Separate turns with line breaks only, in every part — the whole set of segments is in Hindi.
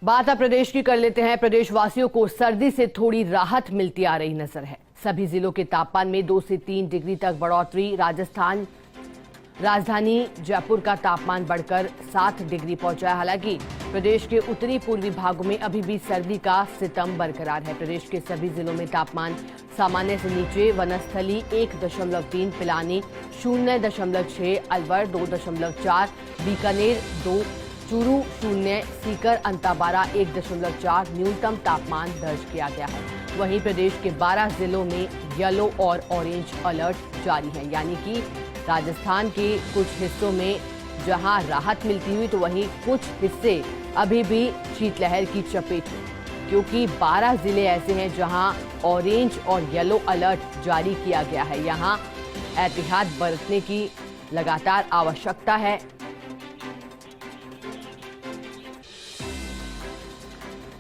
बात अब प्रदेश की कर लेते हैं। प्रदेशवासियों को सर्दी से थोड़ी राहत मिलती आ रही नजर है। सभी जिलों के तापमान में 2 से 3 डिग्री तक बढ़ोतरी। राजधानी जयपुर का तापमान बढ़कर 7 डिग्री पहुंचा है। हालांकि प्रदेश के उत्तरी पूर्वी भागों में अभी भी सर्दी का सितम बरकरार है। प्रदेश के सभी जिलों में तापमान सामान्य से नीचे। वनस्थली 1.3, पिलानी 0.6, अलवर 2.4, बीकानेर 2, चूरू 0, सीकर अंताबारा 1.4 न्यूनतम तापमान दर्ज किया गया है। वहीं प्रदेश के 12 जिलों में येलो और ऑरेंज अलर्ट जारी है, यानी कि राजस्थान के कुछ हिस्सों में जहां राहत मिलती हुई तो वहीं कुछ हिस्से अभी भी शीतलहर की चपेट में, क्योंकि 12 जिले ऐसे हैं जहां ऑरेंज और येलो अलर्ट जारी किया गया है। यहां एहतियात बरतने की लगातार आवश्यकता है।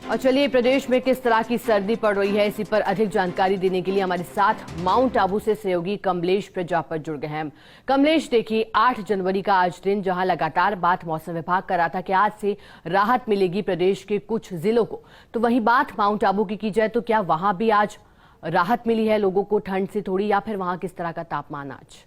और चलिए, प्रदेश में किस तरह की सर्दी पड़ रही है, इसी पर अधिक जानकारी देने के लिए हमारे साथ माउंट आबू से सहयोगी कमलेश प्रजापत जुड़ गए हैं। कमलेश, देखिए 8 जनवरी का आज दिन, जहां लगातार बात मौसम विभाग कर रहा था कि आज से राहत मिलेगी प्रदेश के कुछ जिलों को, तो वही बात माउंट आबू की जाए तो क्या वहां भी आज राहत मिली है लोगों को ठंड से थोड़ी, या फिर वहां किस तरह का तापमान आज?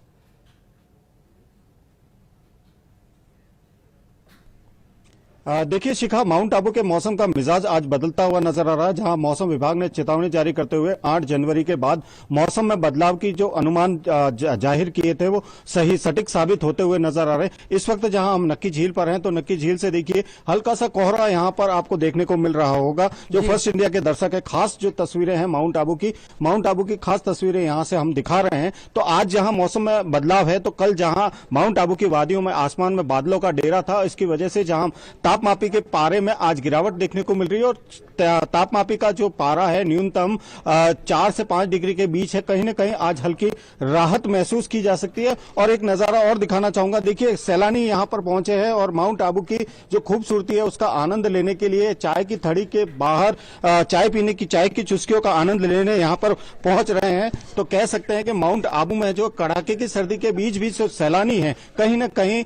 देखिए शिखा, माउंट आबू के मौसम का मिजाज आज बदलता हुआ नजर आ रहा है, जहां मौसम विभाग ने चेतावनी जारी करते हुए 8 जनवरी के बाद मौसम में बदलाव की जो अनुमान जाहिर किए थे वो सही सटीक साबित होते हुए नजर आ रहे हैं। इस वक्त जहां हम नक्की झील पर हैं तो नक्की झील से देखिए हल्का सा कोहरा यहां पर आपको देखने को मिल रहा होगा। जो फर्स्ट इंडिया के दर्शक है, खास जो तस्वीरें हैं माउंट आबू की खास तस्वीरें यहां से हम दिखा रहे हैं। तो आज जहां मौसम में बदलाव है, तो कल जहां माउंट आबू की वादियों में आसमान में बादलों का डेरा था, इसकी वजह से जहां तापमापी के पारे में आज गिरावट देखने को मिल रही है और तापमापी का जो पारा है न्यूनतम 4 से 5 डिग्री के बीच है। कहीं न कहीं आज हल्की राहत महसूस की जा सकती है। और एक नजारा और दिखाना चाहूंगा, देखिए सैलानी यहां पर पहुंचे हैं और माउंट आबू की जो खूबसूरती है उसका आनंद लेने के लिए चाय की थड़ी के बाहर चाय पीने की, चाय की चुस्कियों का आनंद लेने यहां पर पहुंच रहे हैं। तो कह सकते हैं कि माउंट आबू में जो कड़ाके की सर्दी के बीच भी जो सैलानी है कहीं न कहीं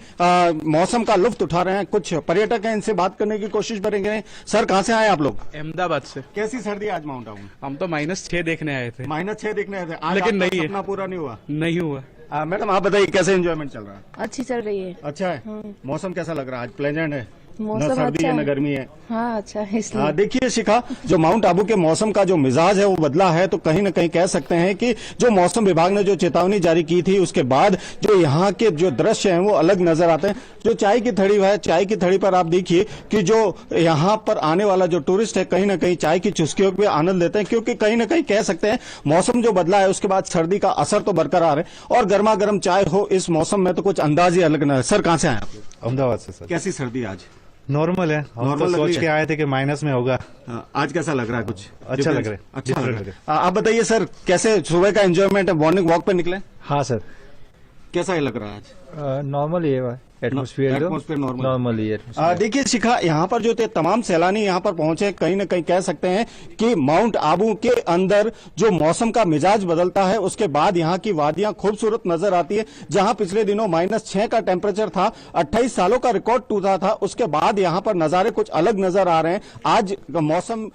मौसम का लुत्फ उठा रहे हैं। कुछ पर्यटक हैं, इनसे बात करने की कोशिश करेंगे। सर, कहां से आए आप लोग?
अहमदाबाद से।
कैसी सर्दी आज माउंट आबू में?
हम तो -6 देखने आए थे।
-6 देखने आए थे आज,
लेकिन नहीं है,
सपना पूरा नहीं हुआ।
नहीं हुआ।
मैडम आप बताइए कैसे एंजॉयमेंट चल रहा है?
अच्छी चल रही है।
अच्छा है। मौसम कैसा लग रहा है आज? प्लेजेंट है,
मौसम
न सर्दी
अच्छा
है न गर्मी है।
हाँ, अच्छा है इसलिए।
देखिए शिखा, जो माउंट आबू के मौसम का जो मिजाज है वो बदला है, तो कहीं न कहीं कह सकते हैं कि जो मौसम विभाग ने जो चेतावनी जारी की थी उसके बाद जो यहाँ के जो दृश्य हैं वो अलग नजर आते हैं। जो चाय की थड़ी है, चाय की थड़ी पर आप देखिए कि जो यहाँ पर आने वाला जो टूरिस्ट है कहीं न कहीं चाय की चुस्कियों के आनंद लेते हैं, क्योंकि कहीं न कहीं कह सकते हैं मौसम जो बदला है उसके बाद सर्दी का असर तो बरकरार है और गर्मा गर्म चाय हो इस मौसम में तो कुछ अंदाज ही अलग न है। सर, कहां से आए आप?
अहमदाबाद से सर।
कैसी सर्दी आज?
नॉर्मल है, हम तो सोच के आए थे कि माइनस में होगा।
आज कैसा लग रहा है? कुछ
अच्छा लग रहा है।
अच्छा लग रहा है। आप बताइए सर, कैसे सुबह का एंजॉयमेंट है? मॉर्निंग वॉक पे निकले?
हाँ सर।
कैसा लग रहा है आज?
नॉर्मल ही है एटमॉस्फेयर नॉर्मल ही है।
देखिए शिखा, यहाँ पर जो थे तमाम सैलानी यहाँ पर पहुंचे, कहीं न कहीं कह सकते हैं कि माउंट आबू के अंदर जो मौसम का मिजाज बदलता है उसके बाद यहाँ की वादियां खूबसूरत नजर आती है। जहां पिछले दिनों -6 का टेम्परेचर था, 28 सालों का रिकॉर्ड टूटा था, उसके बाद यहाँ पर नजारे कुछ अलग नजर आ रहे हैं। आज मौसम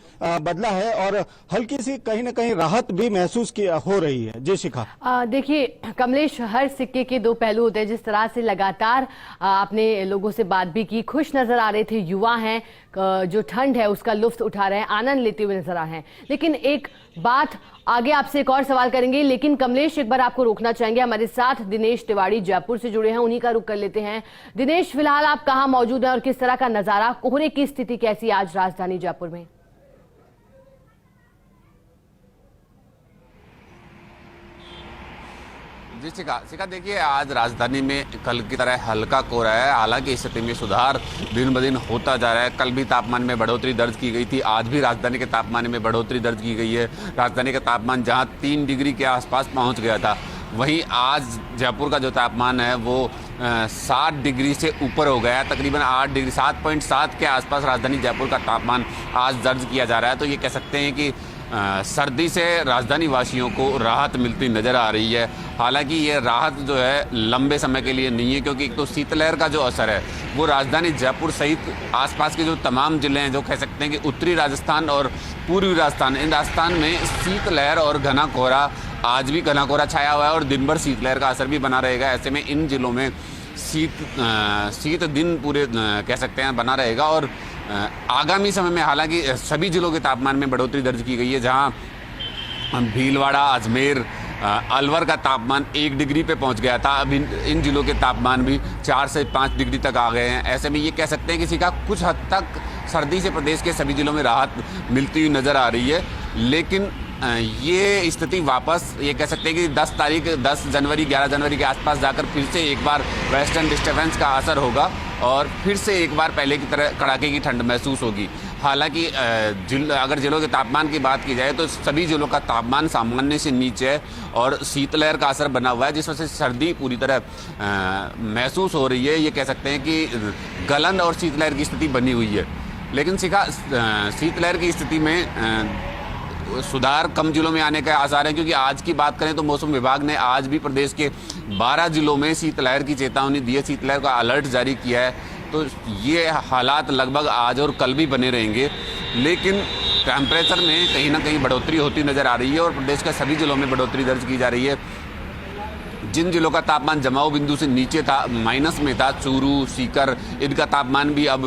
बदला है और हल्की सी कहीं न कहीं राहत भी महसूस हो रही है। जी शिखा।
देखिए कमलेश, हर सिक्के के 2 पहलू होते हैं। जिस तरह से लगातार आपने लोगों से बात भी की, खुश नजर आ रहे थे, युवा हैं, जो ठंड है उसका लुत्फ उठा रहे हैं, आनंद लेते हुए नजर आ रहे हैं। लेकिन एक बात, आगे आपसे एक और सवाल करेंगे, लेकिन कमलेश एक बार आपको रोकना चाहेंगे। हमारे साथ दिनेश तिवारी जयपुर से जुड़े हैं, उन्हीं का रुख कर लेते हैं। दिनेश, फिलहाल आप कहां मौजूद हैं और किस तरह का नजारा, कोहरे की स्थिति कैसी आज राजधानी जयपुर में?
जी शिखा, देखिए आज राजधानी में कल की तरह हल्का कोहरा है। हालांकि स्थिति में सुधार दिन ब दिन होता जा रहा है। कल भी तापमान में बढ़ोतरी दर्ज की गई थी, आज भी राजधानी के तापमान में बढ़ोतरी दर्ज की गई है। राजधानी का तापमान जहां 3 डिग्री के आसपास पहुंच गया था, वहीं आज जयपुर का जो तापमान है वो 7 डिग्री से ऊपर हो गया है। तकरीबन 8 डिग्री 7.7 के आसपास राजधानी जयपुर का तापमान आज दर्ज किया जा रहा है। तो ये कह सकते हैं कि सर्दी से राजधानी वासियों को राहत मिलती नज़र आ रही है। हालांकि ये राहत जो है लंबे समय के लिए नहीं है, क्योंकि एक तो शीतलहर का जो असर है वो राजधानी जयपुर सहित आसपास के जो तमाम ज़िले हैं, जो कह सकते हैं कि उत्तरी राजस्थान और पूर्वी राजस्थान, इन राजस्थान में शीतलहर और घना कोहरा, आज भी घना कोहरा छाया हुआ है और दिन भर शीतलहर का असर भी बना रहेगा। ऐसे में इन जिलों में शीत दिन पूरे कह सकते हैं बना रहेगा। और आगामी समय में हालांकि सभी जिलों के तापमान में बढ़ोतरी दर्ज की गई है, जहां भीलवाड़ा, अजमेर, अलवर का तापमान 1 डिग्री पे पहुंच गया था। अब इन जिलों के तापमान भी 4 से 5 डिग्री तक आ गए हैं। ऐसे में ये कह सकते हैं किसी का कुछ हद तक सर्दी से प्रदेश के सभी जिलों में राहत मिलती हुई नज़र आ रही है। लेकिन ये स्थिति वापस ये कह सकते हैं कि 10 जनवरी 11 जनवरी के आसपास जाकर फिर से एक बार वेस्टर्न डिस्टर्बेंस का असर होगा और फिर से एक बार पहले की तरह कड़ाके की ठंड महसूस होगी। हालांकि अगर जिलों के तापमान की बात की जाए तो सभी जिलों का तापमान सामान्य से नीचे है और शीतलहर का असर बना हुआ है, जिस वजह से सर्दी पूरी तरह महसूस हो रही है। ये कह सकते हैं कि गलन और शीतलहर की स्थिति बनी हुई है। लेकिन शीतलहर की स्थिति में सुधार कम जिलों में आने के आसार हैं, क्योंकि आज की बात करें तो मौसम विभाग ने आज भी प्रदेश के 12 जिलों में शीतलहर की चेतावनी दी है, शीतलहर का अलर्ट जारी किया है। तो ये हालात लगभग आज और कल भी बने रहेंगे। लेकिन टेम्परेचर में कहीं ना कहीं बढ़ोतरी होती नज़र आ रही है और प्रदेश के सभी जिलों में बढ़ोतरी दर्ज की जा रही है। जिन जिलों का तापमान जमाव बिंदु से नीचे था, माइनस में था, चूरू, सीकर, इनका तापमान भी अब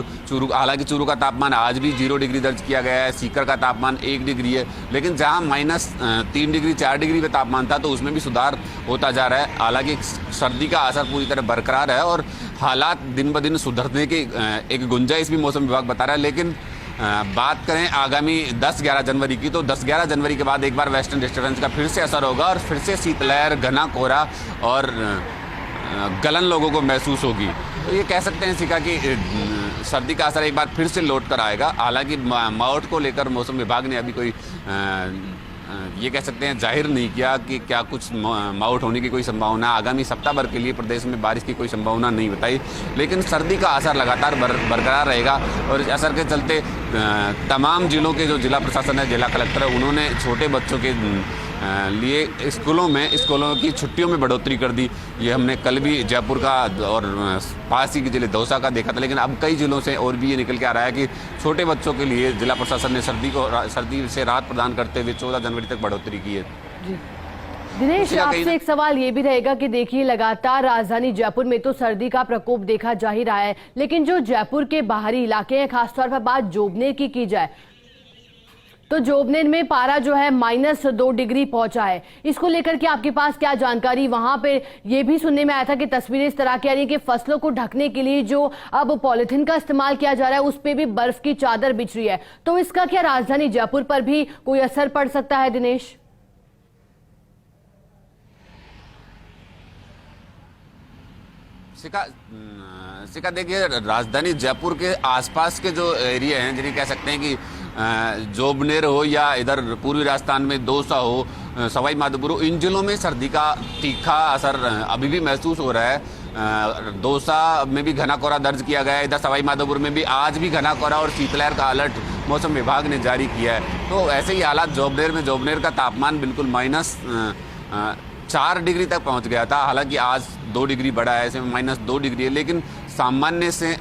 हालांकि चूरू का तापमान आज भी 0 डिग्री दर्ज किया गया है, सीकर का तापमान 1 डिग्री है। लेकिन जहां -3 डिग्री 4 डिग्री पे तापमान था तो उसमें भी सुधार होता जा रहा है। हालांकि सर्दी का असर पूरी तरह बरकरार है और हालात दिन ब दिन सुधरने की एक गुंजाइश भी मौसम विभाग बता रहा है। लेकिन बात करें आगामी 10-11 जनवरी की, तो 10-11 जनवरी के बाद एक बार वेस्टर्न डिस्टर्बेंस का फिर से असर होगा और फिर से शीतलहर, घना कोहरा और गलन लोगों को महसूस होगी। तो ये कह सकते हैं सिका कि सर्दी का असर एक बार फिर से लौट कर आएगा। हालांकि मावठ को लेकर मौसम विभाग ने अभी कोई ये कह सकते हैं जाहिर नहीं किया कि क्या कुछ मावठ होने की कोई संभावना। आगामी सप्ताह भर के लिए प्रदेश में बारिश की कोई संभावना नहीं बताई। लेकिन सर्दी का असर लगातार बरकरार रहेगा और इस असर के चलते तमाम जिलों के जो जिला प्रशासन है, जिला कलेक्टर है, उन्होंने छोटे बच्चों के लिए स्कूलों की छुट्टियों में बढ़ोतरी कर दी। ये हमने कल भी जयपुर का और पास ही के जिले दौसा का देखा था। लेकिन अब कई जिलों से और भी ये निकल के आ रहा है कि छोटे बच्चों के लिए जिला प्रशासन ने सर्दी से राहत प्रदान करते हुए 14 जनवरी तक बढ़ोतरी की है।
दिनेश, आपसे एक सवाल ये भी रहेगा कि देखिए लगातार राजधानी जयपुर में तो सर्दी का प्रकोप देखा जा ही रहा है, लेकिन जो जयपुर के बाहरी इलाके हैं, खासतौर पर बात जोबनेर की जाए तो जोबनेर में पारा जो है -2 डिग्री पहुंचा है। इसको लेकर के आपके पास क्या जानकारी? वहां पे ये भी सुनने में आया था कि तस्वीरें इस तरह की आ रही है कि फसलों को ढकने के लिए जो अब पॉलिथीन का इस्तेमाल किया जा रहा है उस पे भी बर्फ की चादर बिछ रही है। तो इसका क्या राजधानी जयपुर पर भी कोई असर पड़ सकता है दिनेश?
सिका देखिए, राजधानी जयपुर के आसपास के जो एरिया हैं, जिन्हें कह सकते हैं कि जोबनेर हो या इधर पूर्वी राजस्थान में दौसा हो, सवाई माधोपुर हो, इन जिलों में सर्दी का तीखा असर अभी भी महसूस हो रहा है। दौसा में भी घना कोहरा दर्ज किया गया है, इधर सवाई माधोपुर में भी आज भी घना कोहरा और शीतलहर का अलर्ट मौसम विभाग ने जारी किया है। तो ऐसे ही हालात जोबनेर का तापमान बिल्कुल -4 डिग्री तक पहुंच गया था। हालांकि आज 2 डिग्री बढ़ा है, ऐसे में -2 डिग्री है। लेकिन सामान्य से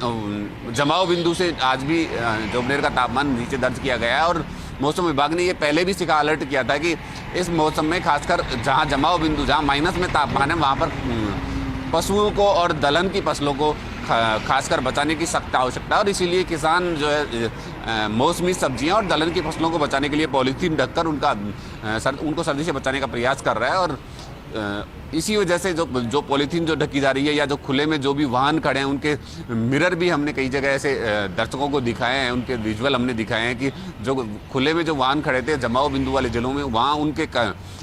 जमाव बिंदु से आज भी जोबनेर का तापमान नीचे दर्ज किया गया है और मौसम विभाग ने ये पहले भी सिका अलर्ट किया था कि इस मौसम में खासकर जहां जमाव बिंदु, जहां माइनस में तापमान है, वहां पर पशुओं को और दलहन की फसलों को खासकर बचाने की सख्त आवश्यकता है। और इसीलिए किसान जो है मौसमी सब्जियां और दलहन की फसलों को बचाने के लिए पॉलीथीन ढककर उनको सर्दी से बचाने का प्रयास कर रहा है। और इसी वजह से जो पॉलीथीन जो ढकी जा रही है या जो खुले में जो भी वाहन खड़े हैं, उनके मिरर भी हमने कई जगह ऐसे दर्शकों को दिखाए हैं, उनके विजुअल हमने दिखाए हैं कि जो खुले में जो वाहन खड़े थे जमाव बिंदु वाले जिलों में, वहाँ उनके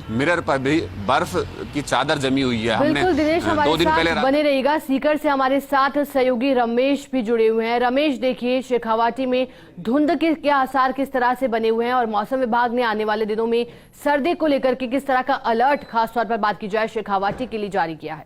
मिरर पर भी बर्फ की चादर जमी हुई है।
बिल्कुल दिनेश, हमारे
2 दिन पहले
बने रहिएगा। सीकर से हमारे साथ सहयोगी रमेश भी जुड़े हुए हैं। रमेश, देखिए शेखावाटी में धुंध के क्या आसार किस तरह से बने हुए हैं और मौसम विभाग ने आने वाले दिनों में सर्दी को लेकर के किस तरह का अलर्ट खासतौर पर बात की जाए शेखावाटी के लिए जारी किया है?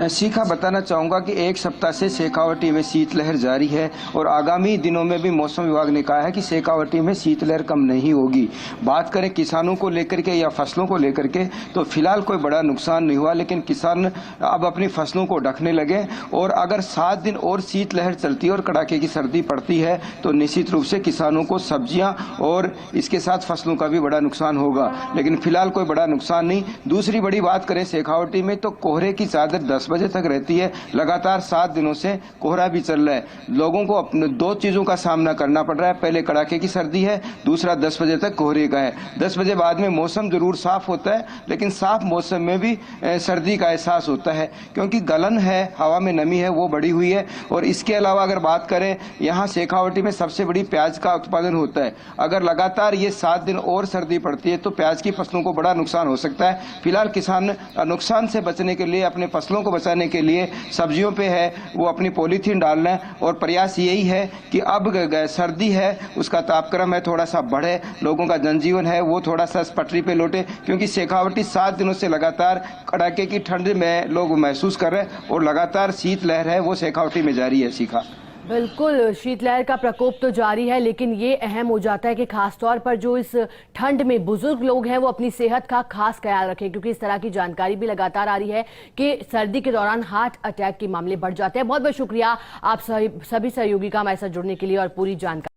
सीखा बताना चाहूँगा कि एक सप्ताह से शेखावाटी में शीतलहर जारी है और आगामी दिनों में भी मौसम विभाग ने कहा है कि शेखावाटी में शीतलहर कम नहीं होगी। बात करें किसानों को लेकर के या फसलों को लेकर के तो फिलहाल कोई बड़ा नुकसान नहीं हुआ, लेकिन किसान अब अपनी फसलों को ढकने लगे और अगर 7 दिन और शीतलहर चलती है और कड़ाके की सर्दी पड़ती है तो निश्चित रूप से किसानों को सब्जियां और इसके साथ फसलों का भी बड़ा नुकसान होगा, लेकिन फिलहाल कोई बड़ा नुकसान नहीं। दूसरी बड़ी बात करें शेखावाटी में तो कोहरे की चादर 10 बजे तक रहती है। लगातार 7 दिनों से कोहरा भी चल रहा है। लोगों को अपने 2 चीजों का सामना करना पड़ रहा है। पहले कड़ाके की सर्दी है, दूसरा 10 बजे तक कोहरे का है। 10 बजे बाद में मौसम जरूर साफ होता है, लेकिन साफ मौसम में भी सर्दी का एहसास होता है क्योंकि गलन है, हवा में नमी है वो बढ़ी हुई है। और इसके अलावा अगर बात करें यहाँ शेखावाटी में सबसे बड़ी प्याज का उत्पादन होता है। अगर लगातार ये 7 दिन और सर्दी पड़ती है तो प्याज की फसलों को बड़ा नुकसान हो सकता है। फिलहाल किसान नुकसान से बचने के लिए, अपने फसलों को बचाने के लिए सब्जियों पे है वो अपनी पॉलीथीन डालना है और प्रयास यही है कि अब सर्दी है, उसका तापक्रम है थोड़ा सा बढ़े, लोगों का जनजीवन है वो थोड़ा सा पटरी पे लौटे, क्योंकि शेखावाटी 7 दिनों से लगातार कड़ाके की ठंड में लोग महसूस कर रहे हैं और लगातार शीतलहर है वो शेखावाटी में जारी है। सीखा
बिल्कुल, शीतलहर का प्रकोप तो जारी है, लेकिन ये अहम हो जाता है कि खासतौर पर जो इस ठंड में बुजुर्ग लोग हैं वो अपनी सेहत का खास ख्याल रखें, क्योंकि इस तरह की जानकारी भी लगातार आ रही है कि सर्दी के दौरान हार्ट अटैक के मामले बढ़ जाते हैं। बहुत बहुत शुक्रिया आप सभी सहयोगी का हमारे साथ जुड़ने के लिए और पूरी जानकारी